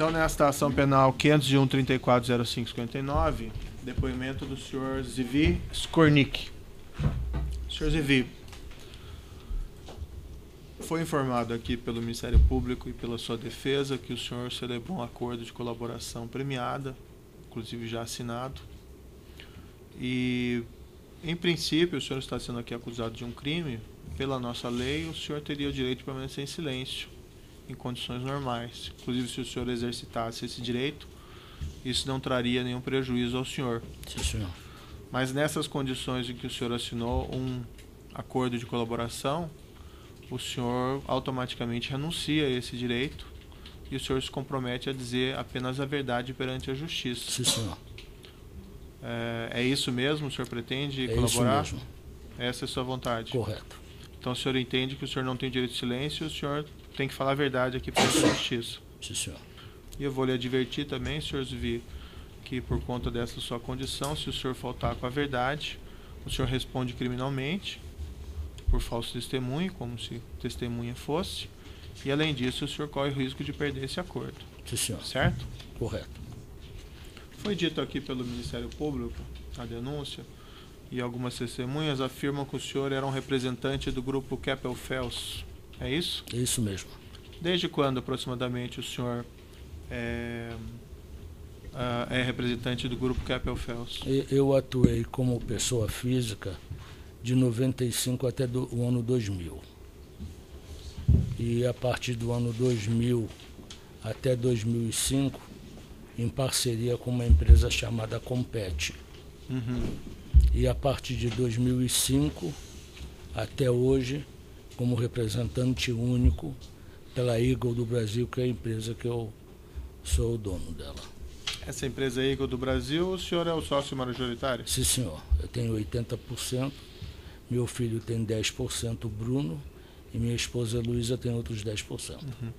Então, nesta ação penal 501-340559, depoimento do senhor Zivi Skornik. Senhor Zivi, foi informado aqui pelo Ministério Público e pela sua defesa que o senhor celebrou um acordo de colaboração premiada, inclusive já assinado, e, em princípio, o senhor está sendo aqui acusado de um crime. Pela nossa lei, o senhor teria o direito de permanecer em silêncio, em condições normais. Inclusive, se o senhor exercitasse esse direito, isso não traria nenhum prejuízo ao senhor. Sim, senhor. Mas nessas condições em que o senhor assinou um acordo de colaboração, o senhor automaticamente renuncia a esse direito e o senhor se compromete a dizer apenas a verdade perante a justiça. Sim, senhor. É isso mesmo? O senhor pretende colaborar? Isso mesmo. Essa é a sua vontade? Correto. Então o senhor entende que o senhor não tem direito de silêncio e o senhor tem que falar a verdade aqui perante a justiça? Sim, senhor. E eu vou lhe advertir também, senhor Zivi, que por conta dessa sua condição, se o senhor faltar com a verdade, o senhor responde criminalmente por falso testemunho, como se testemunha fosse, e além disso o senhor corre o risco de perder esse acordo. Sim, senhor. Certo? Correto. Foi dito aqui pelo Ministério Público, a denúncia, e algumas testemunhas afirmam que o senhor era um representante do grupo Keppel-FELS. É isso? É isso mesmo. Desde quando aproximadamente o senhor é representante do grupo Keppel-FELS? Eu atuei como pessoa física de 95 até o ano 2000. E a partir do ano 2000 até 2005, em parceria com uma empresa chamada Compete. Uhum. E a partir de 2005 até hoje, como representante único pela Eagle do Brasil, que é a empresa que eu sou o dono dela. Essa empresa Eagle do Brasil, o senhor é o sócio majoritário? Sim, senhor. Eu tenho 80%, meu filho tem 10%, Bruno, e minha esposa Luísa tem outros 10%. Uhum.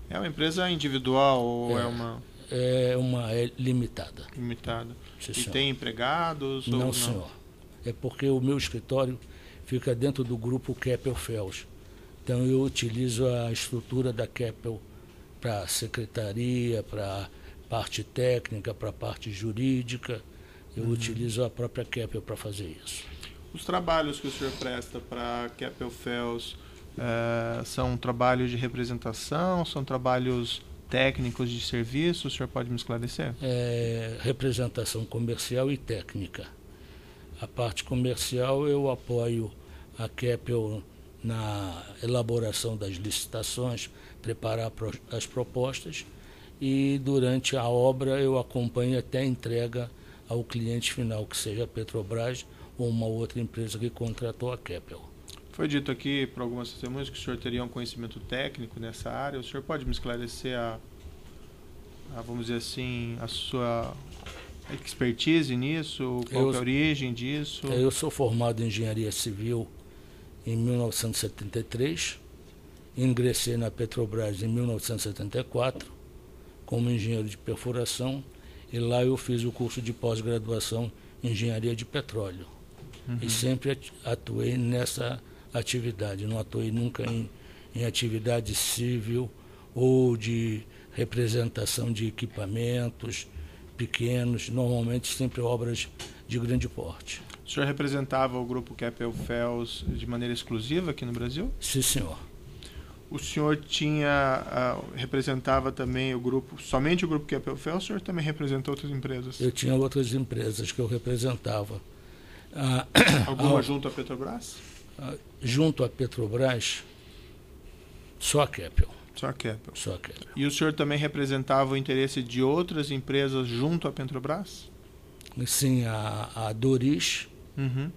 É uma empresa individual ou é uma... É uma limitada. Limitada. Sim, e senhor. tem empregados? Não, ou senhor. É porque o meu escritório fica dentro do grupo Keppel-FELS. Então eu utilizo a estrutura da Keppel para secretaria, para parte técnica, para parte jurídica. Eu utilizo a própria Keppel para fazer isso. Os trabalhos que o senhor presta para a Keppel-FELS são trabalhos de representação, são trabalhos técnicos de serviço? O senhor pode me esclarecer? Representação comercial e técnica. A parte comercial eu apoio a Keppel na elaboração das licitações, preparar as propostas, e durante a obra eu acompanho até a entrega ao cliente final, que seja a Petrobras ou uma outra empresa que contratou a Keppel. Foi dito aqui por algumas testemunhas que o senhor teria um conhecimento técnico nessa área. O senhor pode me esclarecer vamos dizer assim, a sua expertise nisso? Qual é a origem disso? Eu sou formado em engenharia civil em 1973, ingressei na Petrobras em 1974 como engenheiro de perfuração, e lá eu fiz o curso de pós-graduação em engenharia de petróleo. Uhum. E sempre atuei nessa atividade, não atuei nunca em atividade civil ou de representação de equipamentos pequenos, normalmente sempre obras de grande porte. O senhor representava o grupo Keppel-FELS de maneira exclusiva aqui no Brasil? Sim, senhor. O senhor representava também somente o grupo Keppel-FELS, ou o senhor também representou outras empresas? Eu tinha outras empresas que eu representava. Alguma junto à Petrobras? Junto à Petrobras, só a Keppel. Só a Keppel. Só a Keppel. E o senhor também representava o interesse de outras empresas junto à Petrobras? Sim, a Doris, uhum,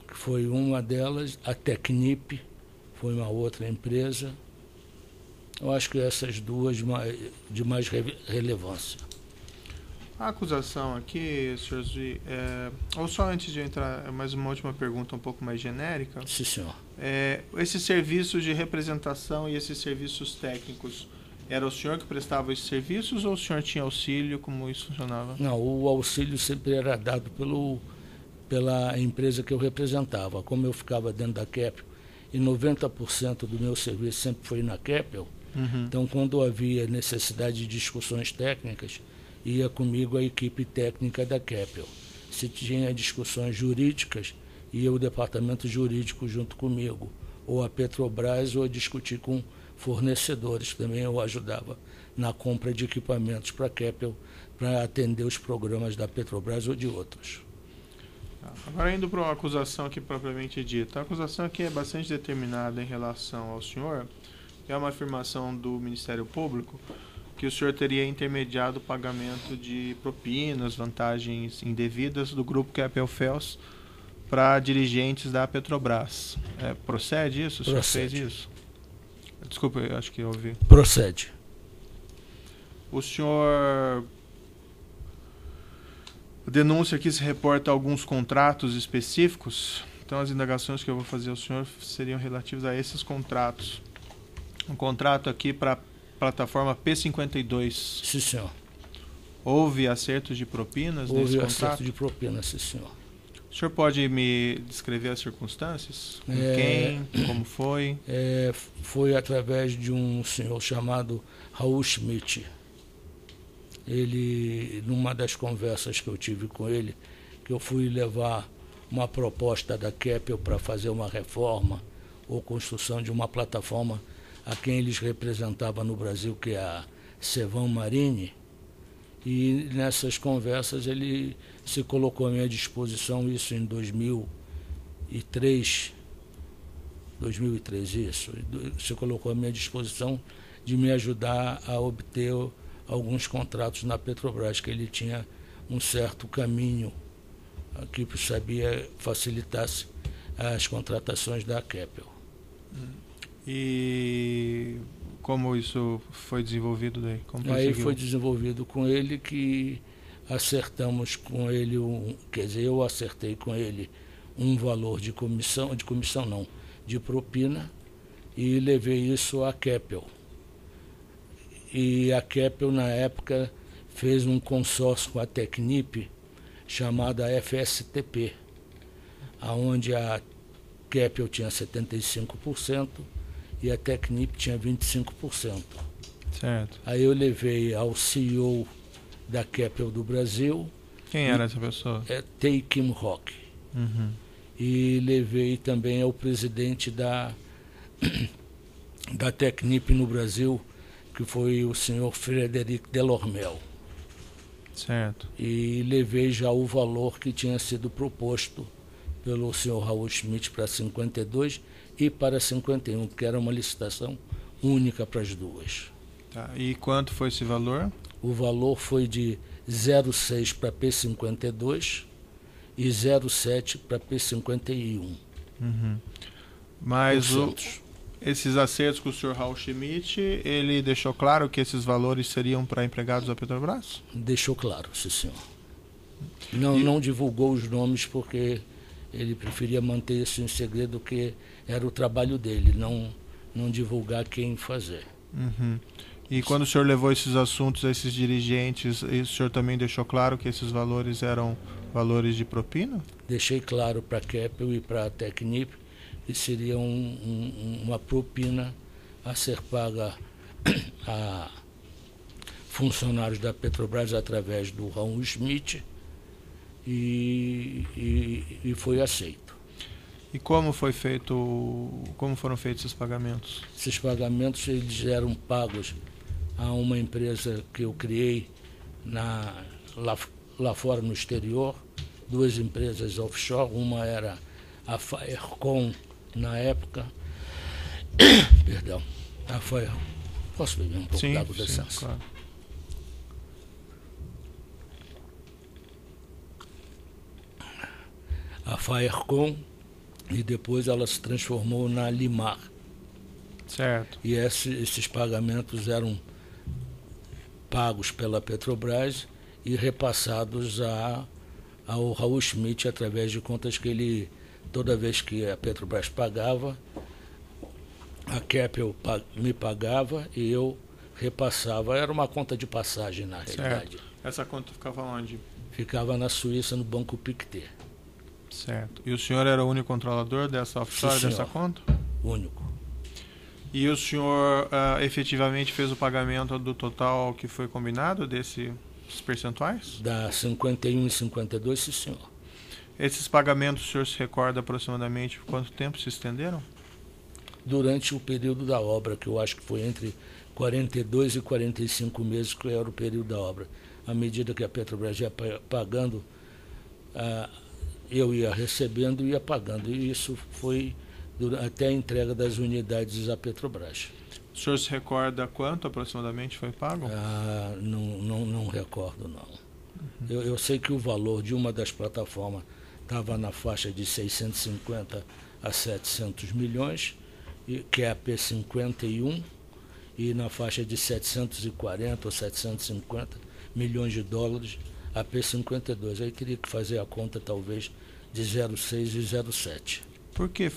que foi uma delas, a Tecnip foi uma outra empresa. Eu acho que essas duas de mais relevância. A acusação aqui, senhor Zui, ou só antes de entrar, mais uma última pergunta um pouco mais genérica. Sim, senhor. Esses serviços de representação e esses serviços técnicos, era o senhor que prestava esses serviços ou o senhor tinha auxílio? Como isso funcionava? Não, o auxílio sempre era dado pela empresa que eu representava. Como eu ficava dentro da Keppel e 90% do meu serviço sempre foi na Keppel, Então, quando havia necessidade de discussões técnicas, ia comigo a equipe técnica da Keppel. Se tinha discussões jurídicas, ia o departamento jurídico junto comigo, ou a Petrobras, ou a discutir com fornecedores. Também eu ajudava na compra de equipamentos para a Keppel, para atender os programas da Petrobras ou de outros. Agora, indo para uma acusação aqui propriamente dita. A acusação aqui é bastante determinada em relação ao senhor. É uma afirmação do Ministério Público que o senhor teria intermediado o pagamento de propinas, vantagens indevidas do grupo Keppel-FELS para dirigentes da Petrobras. Procede isso? O senhor fez isso? Desculpa, eu acho que eu ouvi. Procede. O senhor... A denúncia aqui se reporta a alguns contratos específicos. Então, as indagações que eu vou fazer ao senhor seriam relativas a esses contratos. Um contrato aqui para a plataforma P52. Sim, senhor. Houve acertos de propinas nesse contrato? Houve acerto de propinas, sim, senhor. O senhor pode me descrever as circunstâncias? Com quem? Como foi? Foi através de um senhor chamado Raul Schmidt. Ele, numa das conversas que eu tive com ele, que eu fui levar uma proposta da Keppel para fazer uma reforma ou construção de uma plataforma a quem eles representavam no Brasil, que é a Sevan Marine, e nessas conversas ele se colocou à minha disposição, isso em 2003, isso, se colocou à minha disposição de me ajudar a obter alguns contratos na Petrobras, que ele tinha um certo caminho que sabia facilitasse as contratações da Keppel. E como isso foi desenvolvido daí? Aí foi desenvolvido com ele que acertamos com ele, eu acertei com ele um valor de propina, e levei isso à Keppel. E a Keppel, na época, fez um consórcio com a Tecnip, chamada FSTP, onde a Keppel tinha 75% e a Tecnip tinha 25%. Certo. Aí eu levei ao CEO da Keppel do Brasil. Quem era essa pessoa? Tae Kim Hock. E levei também ao presidente da Tecnip no Brasil, que foi o senhor Frederic Delormel. Certo. E levei já o valor que tinha sido proposto pelo senhor Raul Schmidt para 52 e para 51, porque era uma licitação única para as duas. Tá. E quanto foi esse valor? O valor foi de 0,6 para P52 e 0,7 para P51. Mas esses acertos com o senhor Raul Schmidt, ele deixou claro que esses valores seriam para empregados da Petrobras? Deixou claro, sim, senhor. Não divulgou os nomes porque ele preferia manter isso em segredo, que era o trabalho dele, não divulgar quem fazer. E quando o senhor levou esses assuntos a esses dirigentes, o senhor também deixou claro que esses valores eram valores de propina? Deixei claro para a Keppel e para a Tecnip que seria uma propina a ser paga a funcionários da Petrobras através do Raul Schmidt, e foi aceito. E como foram feitos esses pagamentos? Esses pagamentos eles eram pagos a uma empresa que eu criei lá fora no exterior, duas empresas offshore, uma era a Firecon na época, perdão, a Fire, posso beber um pouco d'água, licença? Claro. A Firecon, e depois ela se transformou na Limar. Certo. E esses pagamentos eram pagos pela Petrobras e repassados ao Raul Schmidt através de contas que ele, toda vez que a Petrobras pagava, a Keppel me pagava e eu repassava. Era uma conta de passagem, na realidade. Essa conta ficava onde? Ficava na Suíça, no Banco Pictet. Certo. E o senhor era o único controlador dessa offshore, dessa conta? Único. E o senhor efetivamente fez o pagamento do total que foi combinado desses percentuais? Da 51 e 52, sim, senhor. Esses pagamentos, o senhor se recorda aproximadamente quanto tempo se estenderam? Durante o período da obra, que eu acho que foi entre 42 e 45 meses, que era o período da obra. À medida que a Petrobras ia pagando, eu ia recebendo e ia pagando. E isso foi até a entrega das unidades à Petrobras. O senhor se recorda quanto aproximadamente foi pago? Não recordo, não. Eu sei que o valor de uma das plataformas estava na faixa de 650 a 700 milhões, que é a P51, e na faixa de 740 ou 750 milhões de dólares a P52. Aí teria que fazer a conta talvez de 0,6 e 0,7. Por que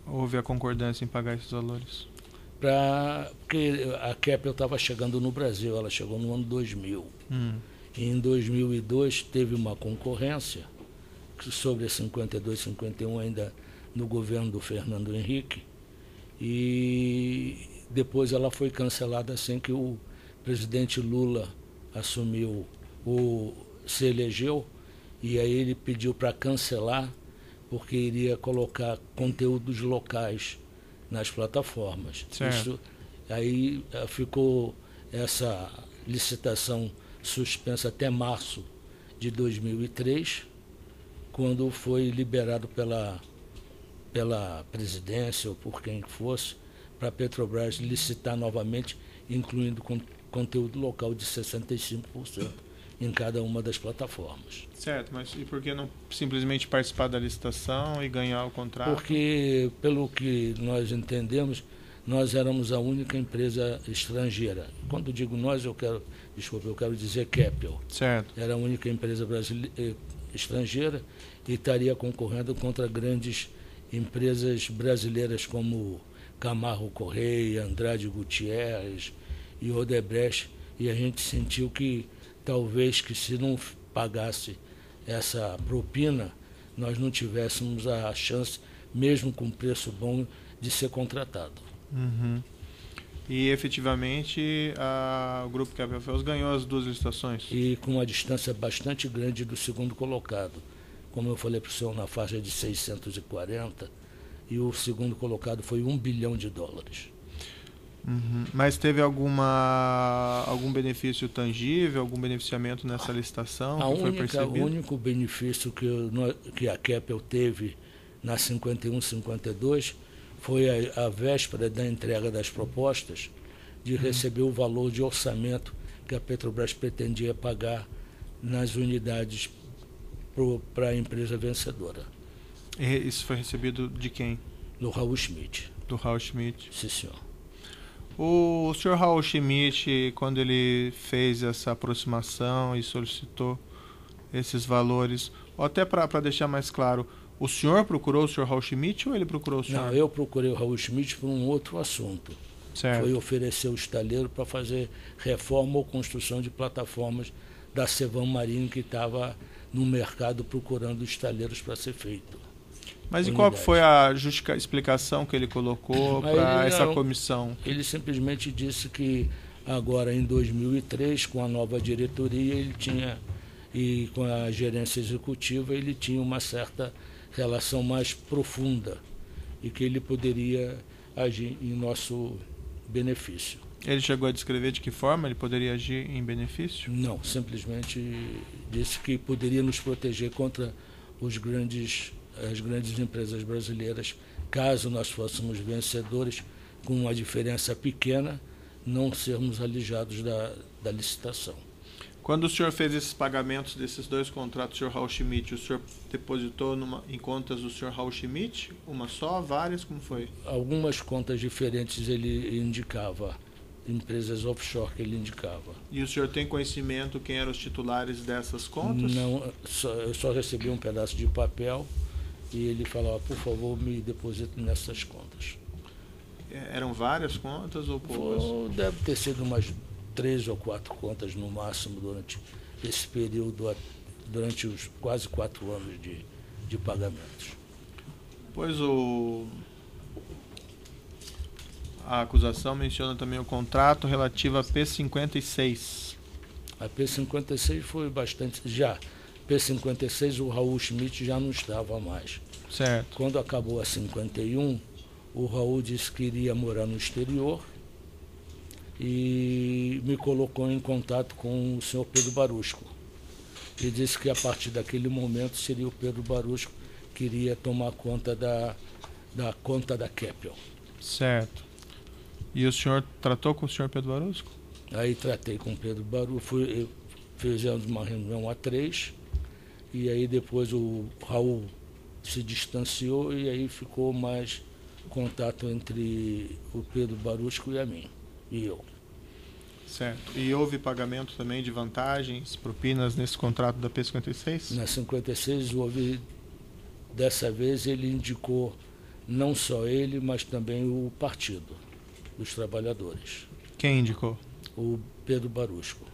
houve a concordância em pagar esses valores? Porque a Keppel estava chegando no Brasil, ela chegou no ano 2000. E em 2002 teve uma concorrência sobre a 52, 51 ainda no governo do Fernando Henrique, e depois ela foi cancelada assim que o presidente Lula assumiu, se elegeu, e aí ele pediu para cancelar porque iria colocar conteúdos locais nas plataformas. Isso, aí ficou essa licitação suspensa até março de 2003, quando foi liberado pela presidência ou por quem fosse, para a Petrobras licitar novamente, incluindo conteúdo local de 65% em cada uma das plataformas. Certo, mas e por que não simplesmente participar da licitação e ganhar o contrato? Porque, pelo que nós entendemos, nós éramos a única empresa estrangeira. Quando digo nós, eu quero dizer Keppel. Certo. Era a única empresa estrangeira e estaria concorrendo contra grandes empresas brasileiras como Camargo Correia, Andrade Gutierrez e Odebrecht, e a gente sentiu que talvez que se não pagasse essa propina, nós não tivéssemos a chance, mesmo com preço bom, de ser contratado. E efetivamente o Grupo Keppel ganhou as duas licitações? E com uma distância bastante grande do segundo colocado. Como eu falei para o senhor, na faixa de 640, e o segundo colocado foi $1 bilhão. Mas teve algum benefício tangível, algum beneficiamento nessa licitação que foi percebido? O único benefício que a Keppel teve na 51, 52 foi a véspera da entrega das propostas de receber o valor de orçamento que a Petrobras pretendia pagar nas unidades para a empresa vencedora. E isso foi recebido de quem? Do Raul Schmidt. Do Raul Schmidt. Sim, senhor. O senhor Raul Schmidt, quando ele fez essa aproximação e solicitou esses valores, ou até para deixar mais claro, o senhor procurou o senhor Raul Schmidt ou ele procurou o senhor? Não, eu procurei o Raul Schmidt por um outro assunto. Certo. Foi oferecer o estaleiro para fazer reforma ou construção de plataformas da Cevam Marinho, que estava no mercado procurando estaleiros para ser feito. Mas e qual foi a explicação que ele colocou para essa comissão? Ele simplesmente disse que agora em 2003, com a nova diretoria, ele tinha, e com a gerência executiva, ele tinha uma certa relação mais profunda e que ele poderia agir em nosso benefício. Ele chegou a descrever de que forma ele poderia agir em benefício? Não, simplesmente disse que poderia nos proteger contra as grandes empresas brasileiras, caso nós fôssemos vencedores com uma diferença pequena, não sermos alijados da licitação. Quando o senhor fez esses pagamentos desses dois contratos, o senhor Raul Schmidt, o senhor depositou em contas do senhor Raul Schmidt? Uma só, várias, como foi? Algumas contas diferentes ele indicava, empresas offshore que ele indicava. E o senhor tem conhecimento quem eram os titulares dessas contas? Não, eu só recebi um pedaço de papel e ele falava, por favor, me deposite nessas contas. Eram várias contas ou poucas? Deve ter sido umas 3 ou 4 contas no máximo durante esse período, durante os quase 4 anos de pagamentos. Pois A acusação menciona também o contrato relativo a P56. A P56 foi bastante... Já, P56 o Raul Schmidt já não estava mais. Certo. Quando acabou a 51, o Raul disse que iria morar no exterior e me colocou em contato com o senhor Pedro Barusco. E disse que a partir daquele momento seria o Pedro Barusco que iria tomar conta da conta da Keppel. Certo. E o senhor tratou com o senhor Pedro Barusco? Aí tratei com o Pedro Barusco, fizemos uma reunião a 3, e aí depois o Raul se distanciou e aí ficou mais contato entre o Pedro Barusco e a mim, e eu. Certo. E houve pagamento também de vantagens, propinas nesse contrato da P56? Na 56 houve, dessa vez ele indicou não só ele, mas também o Partido dos Trabalhadores. Quem indicou? O Pedro Barusco.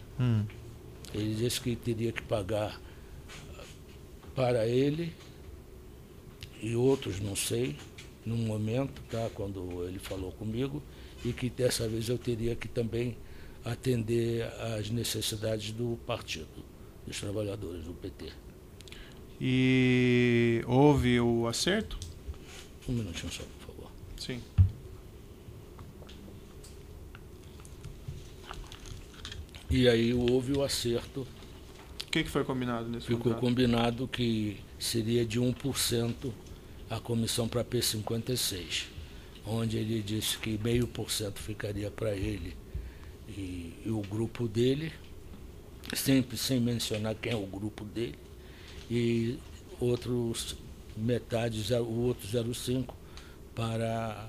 Ele disse que teria que pagar para ele e outros, não sei, num momento, tá, quando ele falou comigo, e que dessa vez eu teria que também atender às necessidades do Partido dos Trabalhadores, do PT. E houve o acerto? Um minutinho só, por favor. Sim. E aí houve o acerto. O que foi combinado nesse contrato? Ficou combinado que seria de 1% a comissão para P56, onde ele disse que 0,5% ficaria para ele e o grupo dele, sempre sem mencionar quem é o grupo dele, e outros metade, o outro 0,5% para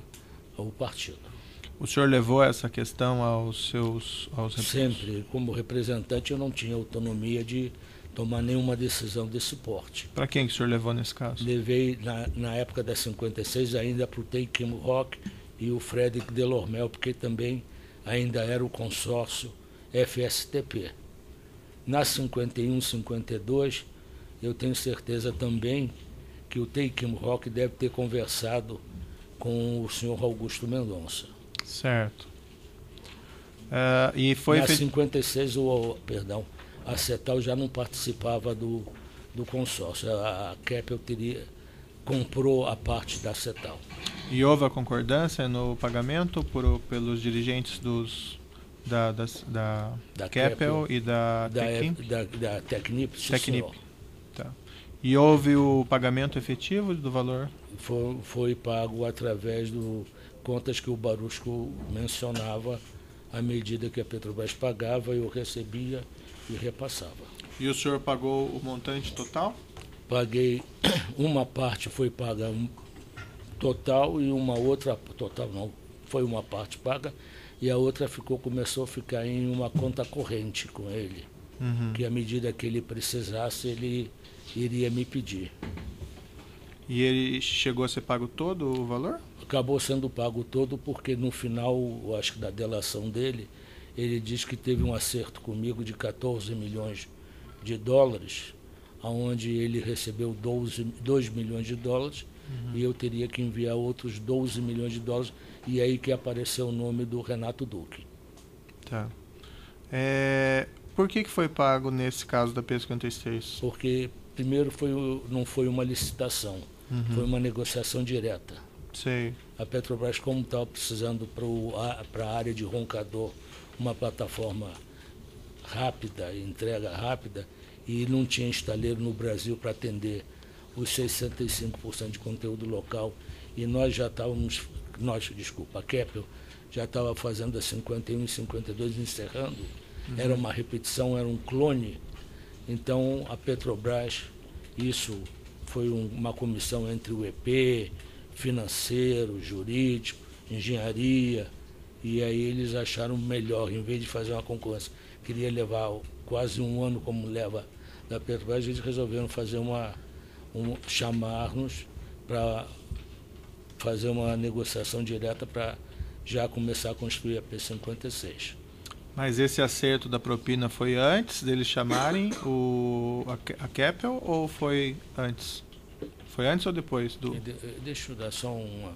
o partido. O senhor levou essa questão aos Sempre, como representante, eu não tinha autonomia de tomar nenhuma decisão desse porte. Para quem que o senhor levou nesse caso? Levei, na época da 56, ainda para o Tay Kim Rock e o Frederic Delormel, porque também ainda era o consórcio FSTP. Na 51, 52, eu tenho certeza também que o Tay Kim Rock deve ter conversado com o senhor Augusto Mendonça. Certo. E foi na 56, a CETAL já não participava do consórcio. A Keppel comprou a parte da CETAL. E houve a concordância no pagamento pelos dirigentes da Keppel e da Technip? Technip. Tá. E houve o pagamento efetivo do valor? Foi pago através do contas que o Barusco mencionava, à medida que a Petrobras pagava, eu recebia e repassava. E o senhor pagou o montante total? Paguei, uma parte foi paga total e uma outra, total não, foi uma parte paga e a outra começou a ficar em uma conta corrente com ele, que à medida que ele precisasse, ele iria me pedir. E ele chegou a ser pago todo o valor? Acabou sendo pago todo porque no final, eu acho que da delação dele, ele diz que teve um acerto comigo de 14 milhões de dólares, onde ele recebeu 2 milhões de dólares e eu teria que enviar outros 12 milhões de dólares, e aí que apareceu o nome do Renato Duque. Tá. Por que foi pago nesse caso da P56? Porque primeiro não foi uma licitação, foi uma negociação direta. Sei. A Petrobras, como estava precisando para a área de Roncador uma plataforma rápida, entrega rápida, e não tinha estaleiro no Brasil para atender os 65% de conteúdo local, e nós já estávamos, a Keppel já estava fazendo a 51 e 52 encerrando, era uma repetição, era um clone. Então a Petrobras, isso foi uma comissão entre o EP, financeiro, jurídico, engenharia, e aí eles acharam melhor, em vez de fazer uma concorrência, queria levar quase um ano como leva da Petrobras, eles resolveram fazer chamar-nos para fazer uma negociação direta para já começar a construir a P56. Mas esse acerto da propina foi antes deles chamarem a Keppel ou foi antes? Foi antes ou depois do... Deixa eu dar só uma...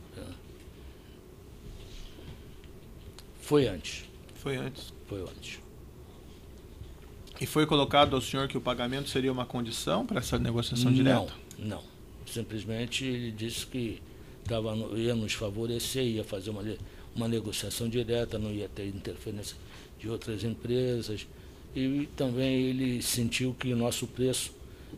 Foi antes. Foi antes. Foi antes. E foi colocado ao senhor que o pagamento seria uma condição para essa negociação direta? Não. Simplesmente ele disse que ia nos favorecer, ia fazer uma negociação direta, não ia ter interferência de outras empresas. E também ele sentiu que o nosso preço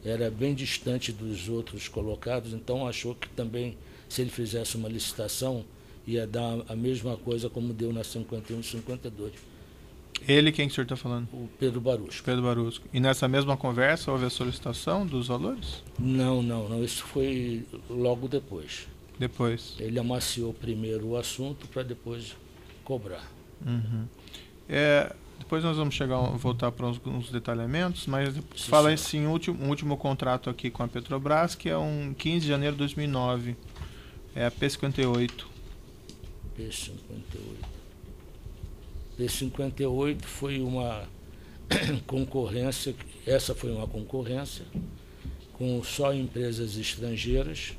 era bem distante dos outros colocados, então achou que também, se ele fizesse uma licitação, ia dar a mesma coisa como deu na 51 e 52. Ele, quem que o senhor está falando? O Pedro Barusco. Pedro Barusco. E nessa mesma conversa houve a solicitação dos valores? Não. Isso foi logo depois. Depois. Ele amaciou primeiro o assunto para depois cobrar. Uhum. Depois nós vamos voltar para uns detalhamentos, mas fala assim, um último contrato aqui com a Petrobras, que é 15 de janeiro de 2009. É a P58. P58 foi uma concorrência, essa foi uma concorrência com só empresas estrangeiras,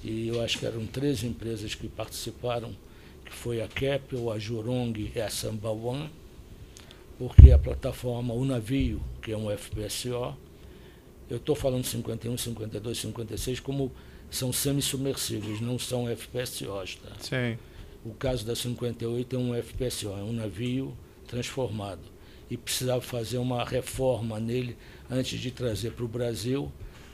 e eu acho que eram 13 empresas que participaram, que foi a Keppel, a Jurong e a Sambawan, porque a plataforma, o navio, que é um FPSO, eu estou falando 51, 52, 56, como são semi-submersíveis, não são FPSOs. Tá? Sim. O caso da 58 é um FPSO, é um navio transformado. E precisava fazer uma reforma nele antes de trazer para o Brasil,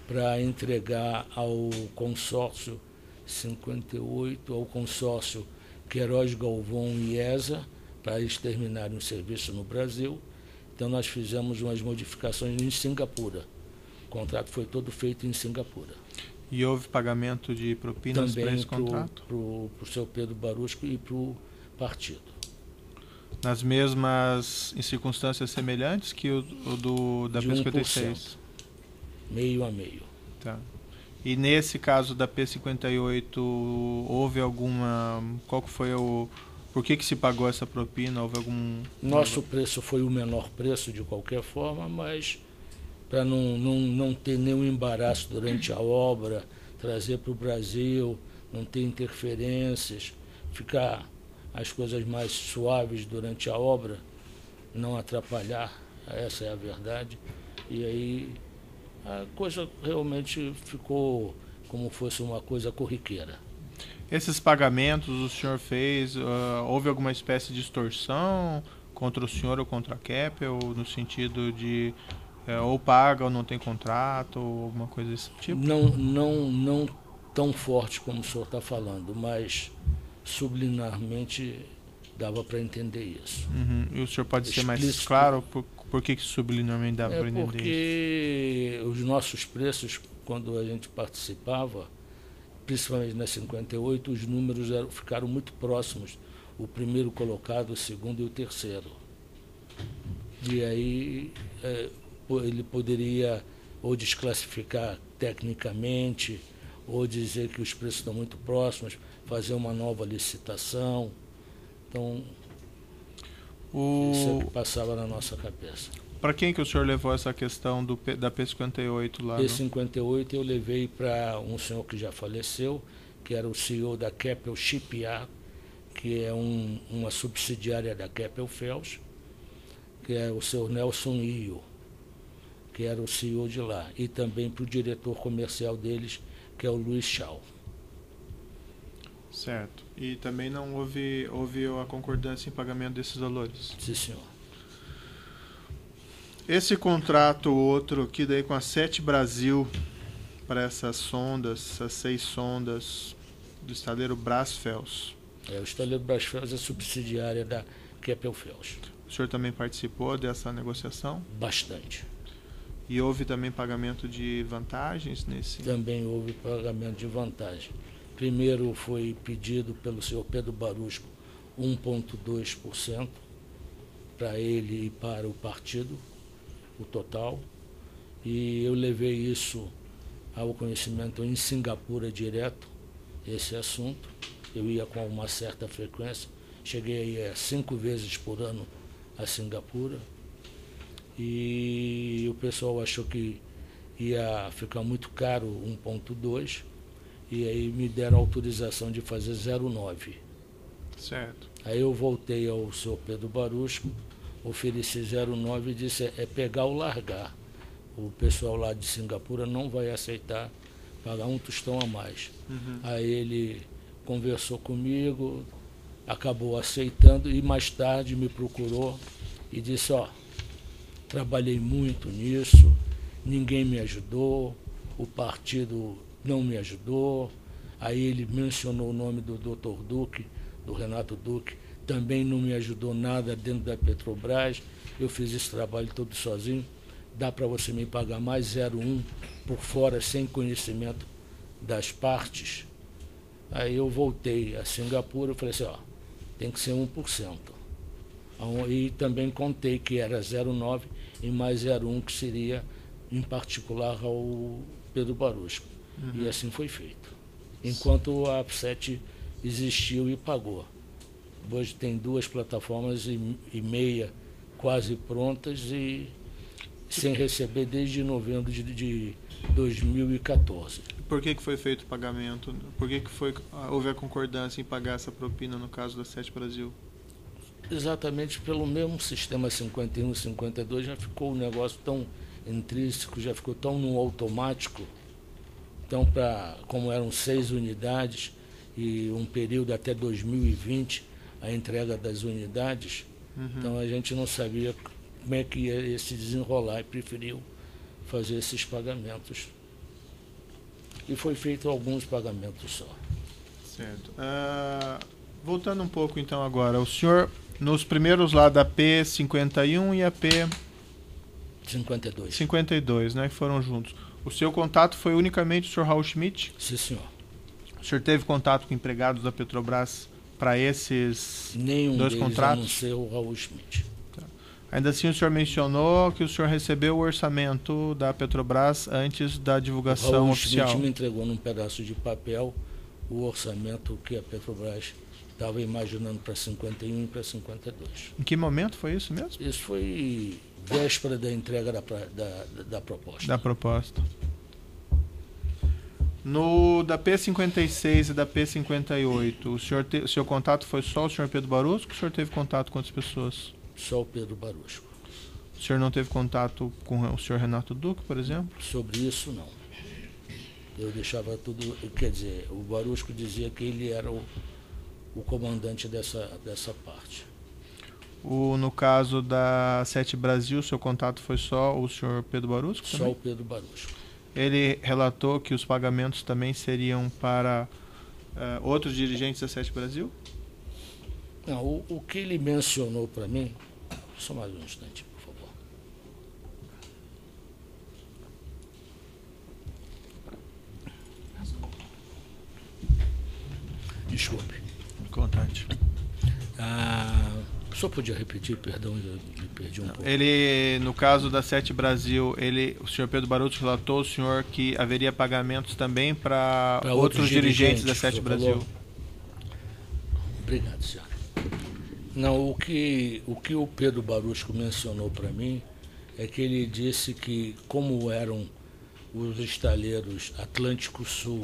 para entregar ao consórcio 58, ao consórcio Queiroz Galvão e ESA, para eles terminarem o serviço no Brasil. Então nós fizemos umas modificações em Singapura. O contrato foi todo feito em Singapura. E houve pagamento de propinas para esse contrato? Também para o seu Pedro Barusco e para o partido. Nas mesmas, em circunstâncias semelhantes que o da P56? Meio a meio. Tá. E nesse caso da P58, houve alguma... Qual que foi o... Por que se pagou essa propina? Houve algum... Nosso preço foi o menor preço de qualquer forma, mas para não ter nenhum embaraço durante a obra, trazer para o Brasil, não ter interferências, ficar as coisas mais suaves durante a obra, não atrapalhar, essa é a verdade. E aí a coisa realmente ficou como fosse uma coisa corriqueira. Esses pagamentos o senhor fez, houve alguma espécie de extorsão contra o senhor ou contra a Keppel, no sentido de ou paga ou não tem contrato, ou alguma coisa desse tipo? Não tão forte como o senhor está falando, mas subliminarmente dava para entender isso. Uhum. E o senhor pode ser mais claro por que subliminarmente dava para entender isso? Porque os nossos preços, quando a gente participava, principalmente na 58, os números ficaram muito próximos, o primeiro colocado, o segundo e o terceiro. E aí ele poderia ou desclassificar tecnicamente, ou dizer que os preços estão muito próximos, fazer uma nova licitação. Então, isso é o que passava na nossa cabeça. Para quem que o senhor levou essa questão da P58 lá? P58 eu levei para um senhor que já faleceu, que era o CEO da Keppel Shipyard, que é uma subsidiária da Keppel FELS, que é o senhor Nelson Io, que era o CEO de lá, e também para o diretor comercial deles, que é o Luiz Chau. Certo. E também não houve a concordância em pagamento desses valores? Sim, senhor. Esse contrato outro aqui daí com a Sete Brasil para essas 6 sondas do estaleiro Brasfels. O estaleiro Brasfels é subsidiária da Keppel FELS. O senhor também participou dessa negociação? Bastante. E houve também pagamento de vantagens nesse? Também houve pagamento de vantagem. Primeiro foi pedido pelo senhor Pedro Barusco 1,2% para ele e para o partido, o total. E eu levei isso ao conhecimento em Singapura direto, esse assunto. Eu ia com uma certa frequência, cheguei a 5 vezes por ano a Singapura. E o pessoal achou que ia ficar muito caro 1,2%, e aí me deram autorização de fazer 0,9%. Certo. Aí eu voltei ao senhor Pedro Barusco, ofereci 0,9 e disse, é pegar ou largar. O pessoal lá de Singapura não vai aceitar pagar um tostão a mais. Aí ele conversou comigo, acabou aceitando e mais tarde me procurou e disse, trabalhei muito nisso, ninguém me ajudou, o partido não me ajudou. Aí ele mencionou o nome do Dr. Duque, do Renato Duque, também não me ajudou nada dentro da Petrobras, eu fiz esse trabalho todo sozinho, dá para você me pagar mais 0,1 por fora, sem conhecimento das partes. Aí eu voltei a Singapura e falei assim, tem que ser 1%. E também contei que era 0,9 e mais 0,1 que seria em particular ao Pedro Barusco. E assim foi feito. Enquanto a APSET existiu e pagou. Hoje tem 2 plataformas e meia quase prontas e sem receber desde novembro de 2014. Por que foi feito o pagamento? Por que houve a concordância em pagar essa propina no caso da Sete Brasil? Exatamente pelo mesmo sistema 51, 52, já ficou um negócio tão intrínseco, já ficou tão no automático. Então, como eram 6 unidades e um período até 2020, a entrega das unidades, então a gente não sabia como é que ia se desenrolar e preferiu fazer esses pagamentos. E foi feito alguns pagamentos só. Certo. Voltando um pouco então agora, o senhor, nos primeiros lá da P51 e a P52, né, que foram juntos, o seu contato foi unicamente o senhor Raul Schmidt? Sim, senhor. O senhor teve contato com empregados da Petrobras para esses Nenhum 2 deles, contratos? a não ser o Raul Schmidt. Tá. Ainda assim, o senhor mencionou que o senhor recebeu o orçamento da Petrobras antes da divulgação Raul oficial. Schmidt me entregou num pedaço de papel o orçamento que a Petrobras estava imaginando para 51 e para 52. Em que momento foi isso mesmo? Isso foi véspera da entrega da proposta. Da proposta. No da P56 e da P58, o seu contato foi só o senhor Pedro Barusco ou o senhor teve contato com outras pessoas? Só o Pedro Barusco. O senhor não teve contato com o senhor Renato Duque, por exemplo? Sobre isso, não. Eu deixava tudo... Quer dizer, o Barusco dizia que ele era o comandante dessa parte. No caso da Sete Brasil, o seu contato foi só o senhor Pedro Barusco? Só também? o Pedro Barusco. Ele relatou que os pagamentos também seriam para outros dirigentes da Sete Brasil? Não, o que ele mencionou para mim... Só mais um instante, por favor. Desculpe. Contate. O senhor podia repetir, perdão, eu me perdi um pouco. Ele, no caso da Sete Brasil, o senhor Pedro Barusco relatou ao senhor que haveria pagamentos também para outros dirigentes da Sete Brasil. Obrigado, senhor. Não, o que o Pedro Barusco mencionou para mim é que ele disse que, como eram os estaleiros Atlântico Sul,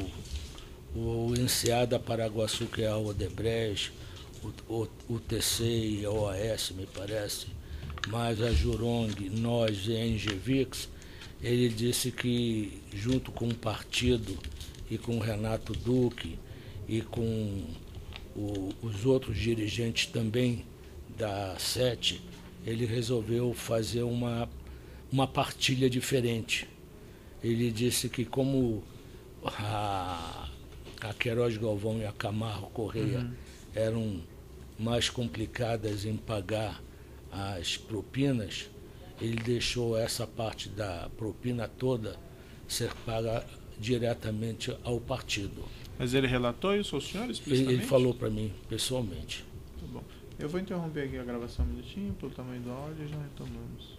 o Enseada Paraguaçu, que é a Odebrecht, o TC e a OAS, me parece, mais a Jurong, nós e a Engevix, ele disse que, junto com o partido e com o Renato Duque e com os outros dirigentes também da SET, ele resolveu fazer uma partilha diferente. Ele disse que como a Queiroz Galvão e a Camargo Correia eram mais complicadas em pagar as propinas, ele deixou essa parte da propina toda ser paga diretamente ao partido. Mas ele relatou isso ao senhor explicitamente? Ele falou para mim, pessoalmente. Tá bom. Eu vou interromper aqui a gravação um minutinho, pelo tamanho do áudio, e já retomamos.